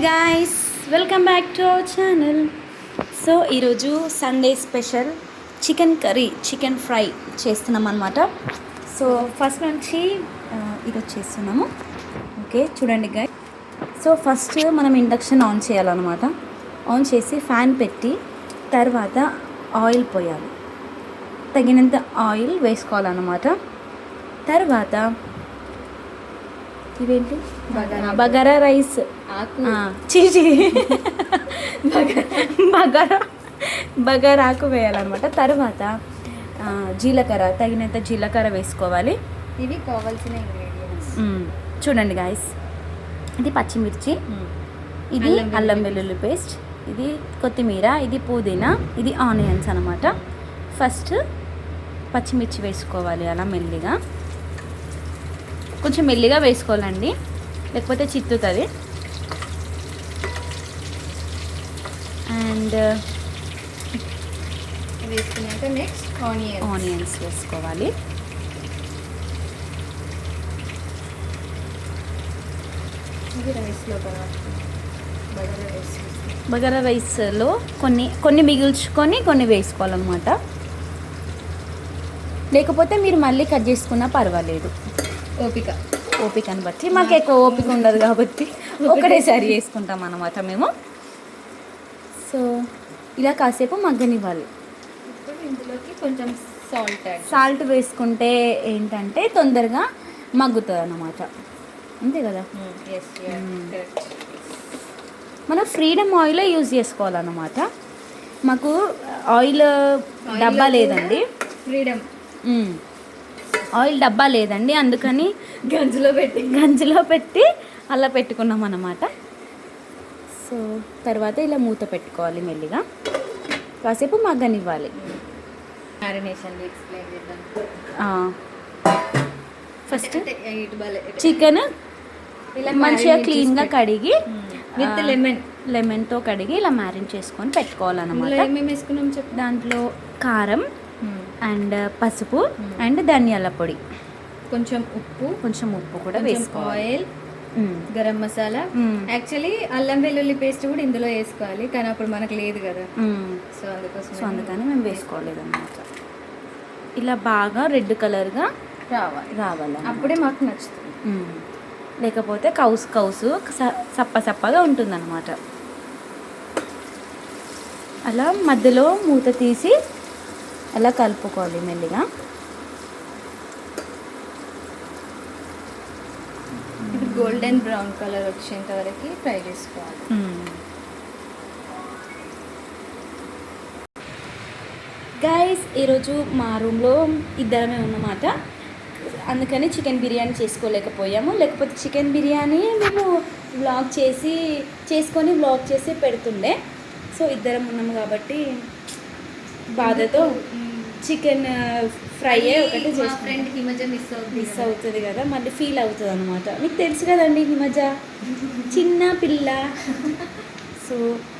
Guys, welcome back to our channel. So ఈరోజు Sunday special chicken curry, chicken fry చేస్తున్నాం అనమాట. So first నుంచి ఈరోజు చేస్తున్నాము. ఓకే చూడండి గాయ్. సో ఫస్ట్ మనం ఇండక్షన్ ఆన్ చేయాలన్నమాట. ఆన్ చేసి ఫ్యాన్ పెట్టి తర్వాత ఆయిల్ పోయాలి. తగినంత ఆయిల్ వేసుకోవాలన్నమాట. తర్వాత ఇవేంటి బగారా రైస్, బగారాకు వేయాలన్నమాట. తర్వాత జీలకర్ర, తగినంత జీలకర్ర వేసుకోవాలి. ఇవి కావాల్సిన ఇంగ్రీడియంట్స్ చూడండి గాయస్. ఇది పచ్చిమిర్చి, ఇది అల్లం వెల్లుల్లి పేస్ట్, ఇది కొత్తిమీర, ఇది పుదీనా, ఇది ఆనియన్స్ అనమాట. ఫస్ట్ పచ్చిమిర్చి వేసుకోవాలి. అలా మెల్లిగా, కొంచెం మెల్లిగా వేసుకోవాలండి, లేకపోతే చిత్తుతుంది. అండ్ వేసుకున్నాక నెక్స్ట్ ఆనియన్స్ వేసుకోవాలి. ఇది రైస్లో బగారా రైస్లో కొన్ని మిగిల్చుకొని కొన్ని వేసుకోవాలన్నమాట. లేకపోతే మీరు మళ్ళీ కట్ చేసుకున్నా పర్వాలేదు, ఓపికని బట్టి. మాకు ఎక్కువ ఓపిక ఉండదు కాబట్టి ఒకటేసారి వేసుకుంటాం అన్నమాట మేము. సో ఇలా కాసేపు మగ్గనివ్వాలి. ఇప్పుడు ఇందులోకి కొంచెం సాల్ట్ వేసుకుంటే ఏంటంటే తొందరగా మగ్గుతుంది అన్నమాట. అంతే కదా. మనం ఫ్రీడమ్ ఆయిల్ యూజ్ చేసుకోవాలన్నమాట. మాకు ఆయిల్ డబ్బా లేదండి, ఆయిల్ డబ్బా లేదండి, అందుకని గంజిలో పెట్టి అలా పెట్టుకున్నాం అన్నమాట. సో తర్వాత ఇలా మూత పెట్టుకోవాలి మెల్లిగా, కాసేపు మగ్గనివ్వాలి. ఫస్ట్ చికెన్ మంచిగా క్లీన్గా కడిగి విత్ లెమన్తో కడిగి ఇలా మ్యారినేట్ చేసుకొని పెట్టుకోవాలన్నమాట. ఏమేమి వేసుకున్నాం చెప్పు. దాంట్లో కారం అండ్ పసుపు అండ్ ధనియాల పొడి, కొంచెం ఉప్పు కూడా వేసుకోవాలి. ఆయిల్, గరం మసాలా. యాక్చువల్లీ అల్లం వెల్లుల్లి పేస్ట్ కూడా ఇందులో వేసుకోవాలి, కానీ అప్పుడు మనకు లేదు కదా. సో అందుకని మేము వేసుకోలేదు అన్నమాట. ఇలా బాగా రెడ్ కలర్గా రావాలి, అప్పుడే మాకు నచ్చుతుంది. లేకపోతే కౌసు సప్పగా ఉంటుందన్నమాట. అలా మధ్యలో మూత తీసి అలా కలుపుకోవాలి మెల్లిగా. ఇది గోల్డెన్ బ్రౌన్ కలర్ వచ్చేంత వరకు ఫ్రై చేసుకోవాలి. గైస్, ఈరోజు మా రూమ్లో ఇద్దరమే ఉన్నమాట, అందుకని చికెన్ బిర్యానీ చేసుకోలేకపోయాము. లేకపోతే చికెన్ బిర్యానీ మేము చేసుకొని వ్లాగ్ చేసి పెడుతుండే. సో ఇద్దరం ఉన్నాము కాబట్టి బాధతో చికెన్ ఫ్రై ఒకటి ఫ్రెండ్ హిమజ మిస్ అవుతుంది కదా, మళ్ళీ ఫీల్ అవుతుంది అనమాట. మీకు తెలుసు కదండి హిమజ చిన్న పిల్ల. సో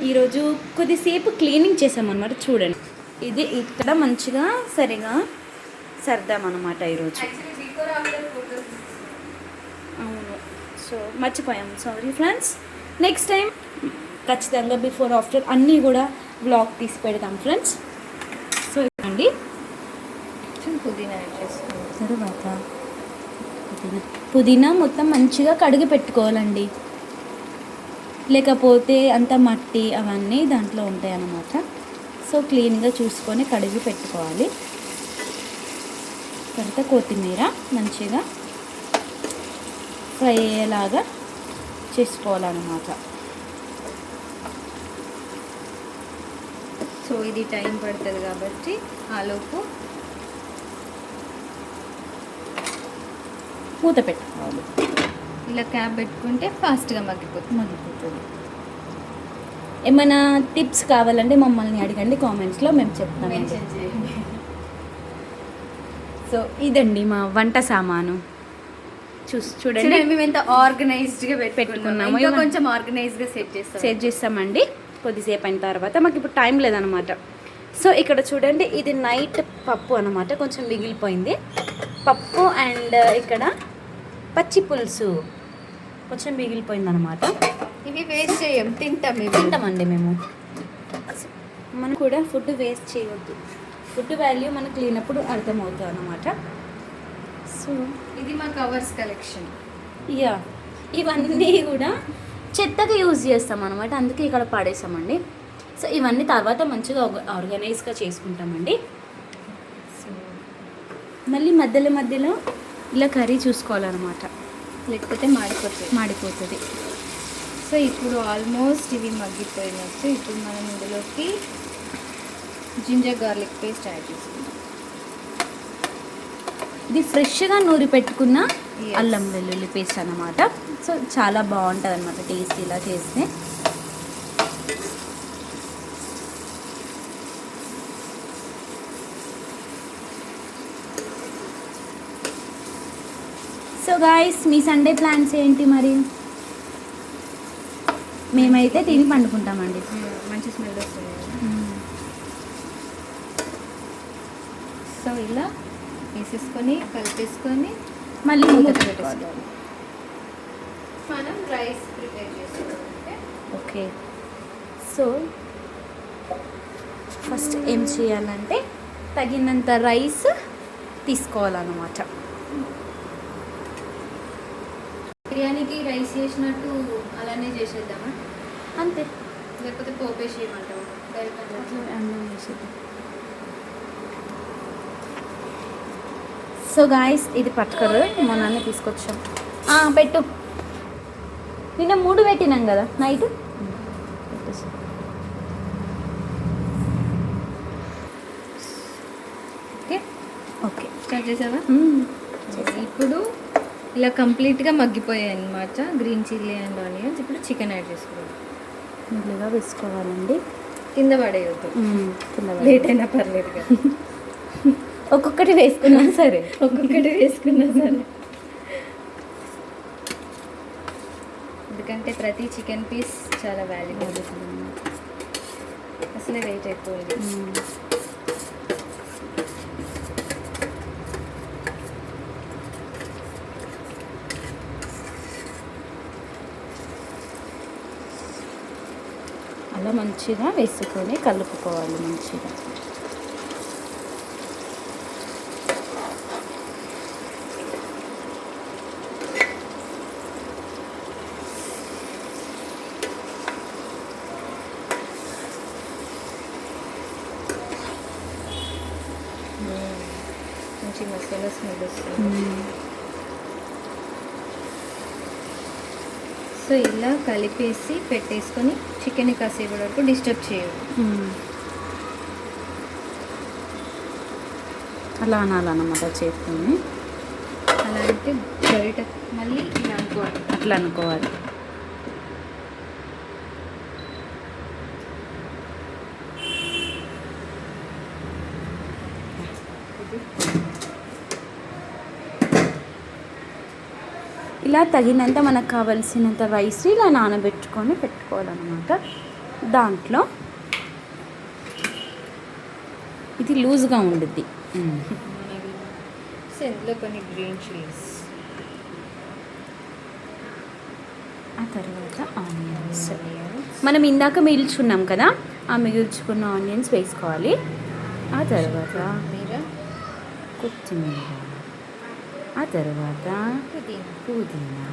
ఈరోజు కొద్దిసేపు క్లీనింగ్ చేసామన్నమాట. చూడండి, ఇది ఇక్కడ మంచిగా సరిగా సర్దామన్నమాట ఈరోజు. అవును, సో మర్చిపోయాము, సారీ ఫ్రెండ్స్. నెక్స్ట్ టైం ఖచ్చితంగా బిఫోర్ ఆఫ్టర్ అన్నీ కూడా బ్లాగ్ తీసి పెడతాం ఫ్రెండ్స్. సో ఇవ్వండి, పుదీనా తర్వాత పుదీనా మొత్తం మంచిగా కడిగి పెట్టుకోవాలండి, లేకపోతే అంత మట్టి అవన్నీ దాంట్లో ఉంటాయి అన్నమాట. సో క్లీన్గా చూసుకొని కడిగి పెట్టుకోవాలి. తర్వాత కొత్తిమీర మంచిగా ఫ్రై అయ్యేలాగా చేసుకోవాలన్నమాట. సో ఇది టైం పడుతుంది కాబట్టి ఆలోపు మూత పెట్టుకోవాలి. ఇలా క్యాప్ పెట్టుకుంటే ఫాస్ట్గా మగ్గిపోతుంది. ఏమైనా టిప్స్ కావాలంటే మమ్మల్ని అడగండి కామెంట్స్లో, మేము చెప్తాము. సో ఇదండి మా వంట సామాను. చూడండి మేము ఎంత ఆర్గనైజ్డ్గా పెట్టుకున్నాము. కొంచెం ఆర్గనైజ్డ్గా సెట్ చేస్తామండి. కొద్దిసేపు అయిన తర్వాత మాకు ఇప్పుడు టైం లేదనమాట. సో ఇక్కడ చూడండి, ఇది నైట్ పప్పు అనమాట, కొంచెం మిగిలిపోయింది పప్పు. అండ్ ఇక్కడ పచ్చి పులుసు కొంచెం మిగిలిపోయిందనమాట. ఇవి వేస్ట్ చేయం, తింటాం. ఇవి తింటామండి మేము. మనం కూడా ఫుడ్ వేస్ట్ చేయవద్దు. ఫుడ్ వాల్యూ మనకు లేనప్పుడు అర్థమవుతుంది అన్నమాట. సో ఇది మా కవర్స్ కలెక్షన్. యా, ఇవన్నీ కూడా చెత్తగా యూజ్ చేస్తాం అనమాట, అందుకే ఇక్కడ పడేసామండి. సో ఇవన్నీ తర్వాత మంచిగా ఆర్గనైజ్గా చేసుకుంటామండి. సో మళ్ళీ మధ్యలో మధ్యలో ఇలా కర్రీ చూసుకోవాలన్నమాట, లేకపోతే మాడిపోతుంది. సో ఇప్పుడు ఆల్మోస్ట్ ఇవి మగ్గిపోయినట్టు. ఇప్పుడు మనం ఇందులోకి జింజర్ గార్లిక్ పేస్ట్ యాడ్ చేసుకుందాం. ఇది ఫ్రెష్గా నూరి పెట్టుకున్న Yes. అల్లం వెల్లుల్లి పేస్ట్ అన్నమాట. సో చాలా బాగుంటుంది అనమాట టేస్ట్ ఇలా చేస్తే. సో గాయస్, మీ సండే ప్లాన్స్ ఏంటి మరి? మేమైతే తిని పండుకుంటామండి. మంచి స్మెల్ వస్తుంది కదా. సో ఇలా వేసేసుకొని కలిపేసుకొని మళ్ళీ మూత మూత పెట్టేసుకోవాలి. పెట్టుకోవాలి. మనం రైస్ ప్రిపేర్ చేసుకోవాలంటే ఓకే. సో ఫస్ట్ ఏం చేయాలంటే తగినంత రైస్ తీసుకోవాలన్నమాట. బిర్యానీకి రైస్ చేసినట్టు అలానే చేసేద్దామా? అంతే. లేకపోతే పోపేసి చేయమంటావు డైరెక్ట్? అన్నం వేసేది. సో గాయస్, ఇది పట్టుకరు, మా నాన్న తీసుకొచ్చాం. పెట్టు. నిన్న 3 పెట్టినాం కదా నైట్. Okay okay. స్టార్ట్ చేసావా? ఇప్పుడు ఇలా కంప్లీట్గా మగ్గిపోయాయి అన్నమాట గ్రీన్ చిల్లీ అండ్ ఆనియన్స్. ఇప్పుడు చికెన్ యాడ్ చేసుకోవాలి. మెల్లగా వేసుకోవాలండి, కింద పడేయొద్దు. కింద లేట్ అయినా పర్లేదు కదా. ఒక్కొక్కటి వేసుకున్నాం సరే. ఒక్కొక్కటి వేసుకున్నా సరే, ఎందుకంటే ప్రతి చికెన్ పీస్ చాలా వాల్యుబుల్. అసలే వెయిట్ ఎక్కువ ఉంది. అలా మంచిగా వేసుకొని కలుపుకోవాలి మంచిగా. మంచి మసాలా స్మెల్ వస్తుంది. సో ఇలా కలిపేసి పెట్టేసుకొని చికెన్ కాసేపు వరకు డిస్టర్బ్ చేయదు. అలా అనాలన్నమాట చేతిని. అలా అంటే గరిట మళ్ళీ ఇలా అనుకోవాలి. అట్లా అనుకోవాలి. ఇలా తగినంత మనకు కావలసినంత రైస్ ఇలా నానబెట్టుకొని పెట్టుకోవాలన్నమాట. దాంట్లో ఇది లూజ్గా ఉండుద్ది. సో ఇందులో కొన్ని గ్రీన్ చిల్లీస్, ఆ తర్వాత ఆనియన్స్. మనం ఇందాక మిగిల్చుకున్నాం కదా, ఆ మిగిల్చుకున్న ఆనియన్స్ వేసుకోవాలి. ఆ తర్వాత కొత్తిమీర, ఆ తర్వాత పుదీనా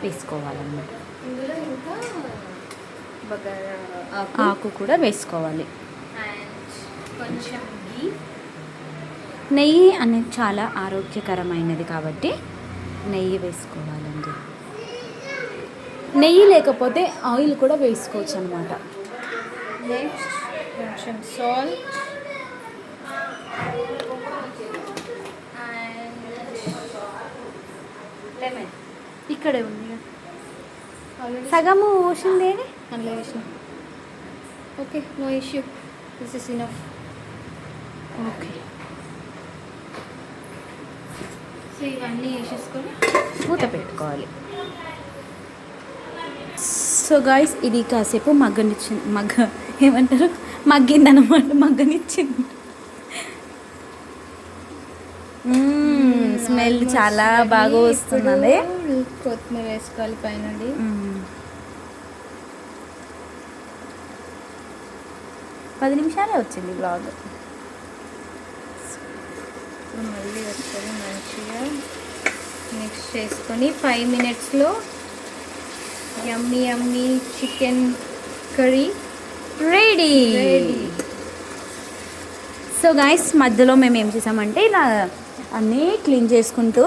వేసుకోవాలన్నమాట. ఇందులో ఇంకా బగారా ఆకు కూడా వేసుకోవాలి. అండ్ కొంచెం ఘీ. నెయ్యి అనేది చాలా ఆరోగ్యకరమైనది కాబట్టి నెయ్యి వేసుకోవాలండి. నెయ్యి లేకపోతే ఆయిల్ కూడా వేసుకోవచ్చు అనమాట. నెక్స్ట్ కొంచెం సాల్ట్ అండ్ లెమన్. ఇక్కడే ఉంది ఆల్రెడీ సగము పోసిందేది. అందులో వేసిన. Okay, no issue, this is enough. Okay. So ఇవన్నీ వేసేసుకొని మూత పెట్టుకోవాలి. సో గాయ్స్, ఇది కాసేపు ఏమంటారు, మగ్గిందనమాట, మగ్గనిచ్చింది. స్మెల్ చాలా బాగా వస్తుందండి. కొత్తిమీర వేసుకోవాలి పైనుండి. 10 నిమిషాలే వచ్చింది బ్లాగ్. ఇప్పుడు మళ్ళీ ఒకసారి మంచిగా మిక్స్ చేసుకొని 5 మినిట్స్లో yummy yummy chicken curry ready. So guys, మధ్యలో మేము ఏం చేసామంటే ఇలా అన్నీ క్లీన్ చేసుకుంటూ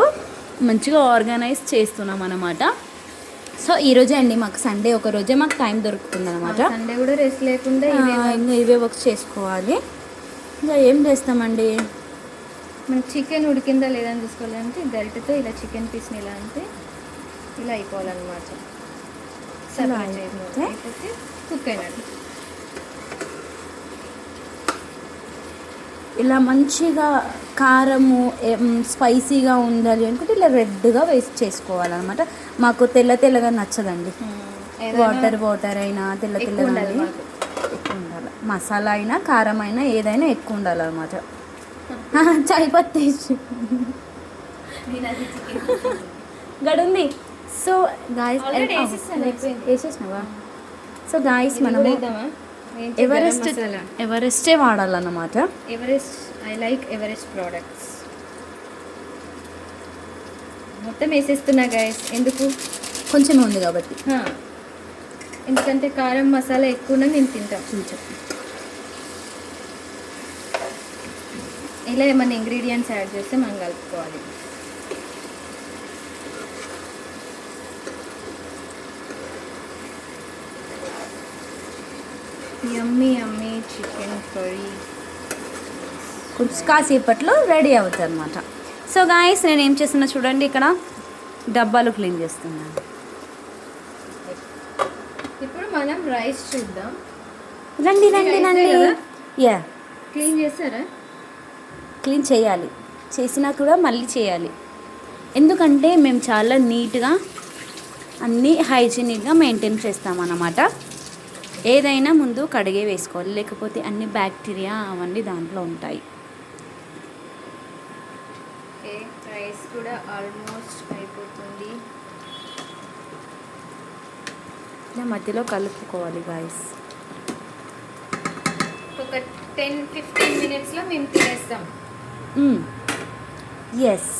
మంచిగా ఆర్గనైజ్ చేస్తున్నాం అన్నమాట. సో ఈరోజే అండి మాకు సండే, ఒక రోజే మాకు టైం దొరుకుతుంది అనమాట. సండే కూడా రెస్ట్ లేకుండా ఇంకా ఇవే వర్క్ చేసుకోవాలి. ఇంకా ఏం చేస్తామండి, మన చికెన్ ఉడికిందా లేదా అని చూసుకోవాలంటే గరిటెతో ఇలా చికెన్ పీస్ని ఇలా అంటే ఇలా అయిపోవాలన్నమాట. అయిపోతే కుక్ అయినట్టు. ఇలా మంచిగా కారము స్పైసీగా ఉండాలి అనుకుంటే ఇలా రెడ్గా వేసి చేసుకోవాలన్నమాట. మాకు తెల్లగా నచ్చదండి. వాటర్ అయినా తెల్లగా ఎక్కువ ఉండాలి. మసాలా అయినా కారం అయినా ఏదైనా ఎక్కువ ఉండాలన్నమాట. చాయ్ పత్తి గడుంది. సో గాయస్ వేసేసినావా? సో గాయస్ మనం ఎవరెస్టే వాడాలన్నమాట. Everest, I like Everest products. మొత్తం వేసేస్తున్నా గైస్. ఎందుకు? కొంచెం ఉంది కాబట్టి. ఎందుకంటే కారం మసాలా ఎక్కువ నేను తింటాం. కొంచెం ఇలా ఏమైనా ఇంగ్రీడియంట్స్ యాడ్ చేస్తే మనం కలుపుకోవాలి. యమ్మీ యమ్మీ చికెన్ కర్రీ కొంచెం కాసేపట్లో రెడీ అవుతుంది అనమాట. సో గాయస్, నేను ఏం చేస్తున్నా చూడండి, ఇక్కడ డబ్బాలు క్లీన్ చేస్తున్నాను. ఇప్పుడు మనం రైస్ చూద్దాం. రండి. యా, క్లీన్ చేస్తారా? క్లీన్ చేయాలి. చేసినా కూడా మళ్ళీ చేయాలి. ఎందుకంటే మేము చాలా నీట్గా అన్నీ హైజీనిక్గా మెయింటైన్ చేస్తామన్నమాట. ఏదైనా ముందు కడిగే వేసుకోవాలి, లేకపోతే అన్ని బ్యాక్టీరియా అవన్నీ దాంట్లో ఉంటాయి. రైస్ కూడా ఆల్మోస్ట్ అయిపోతుంది. ఇలా మధ్యలో కలుపుకోవాలి గాయస్. ఒక 10-15 మినిట్స్లో మేము తినేస్తాం. ఎస్.